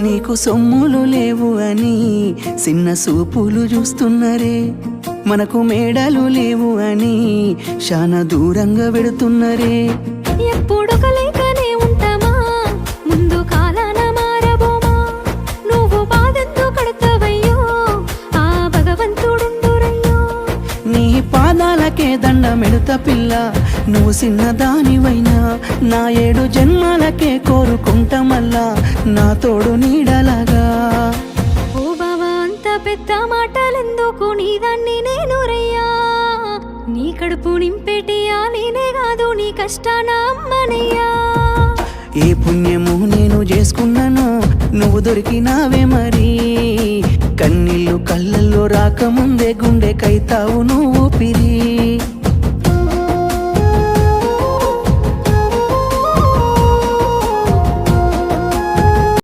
నీకు సొమ్ములు లేవు అని చిన్న సూపులు చూస్తున్నరే, మనకు మేడలు లేవు అని శానా దూరంగా వెడుతున్నరే. ఎప్పుడు కలేకనే ఉంటామా, ముందు కాలాన మారబోమా. నువ్వు బాధంతో కడతావయ్యో, ఆ భగవంతుడుండురయ్యో. నీ పాదాలకే దండమెడుత పిల్ల, నువ్వు చిన్నదానివైనా నా 7 జన్మాలకే కోరుకుంటా మల్లా నా తోడు నీడలాగా. ఓ బావా అంత పెద్ద మాటలెందుకు, నీదాన్ని నేను రయ్యా. నీ కడుపు నింపేటియా నేనే కాదు, నీ కష్టాన అమ్మనయ్యా. ఏ పుణ్యము నేను చేసుకున్నాను, నువ్వు దొరికినావే మరి. కన్నీళ్ళు కళ్ళల్లో రాకముందే గుండె కైతావు నువ్వు పిరి.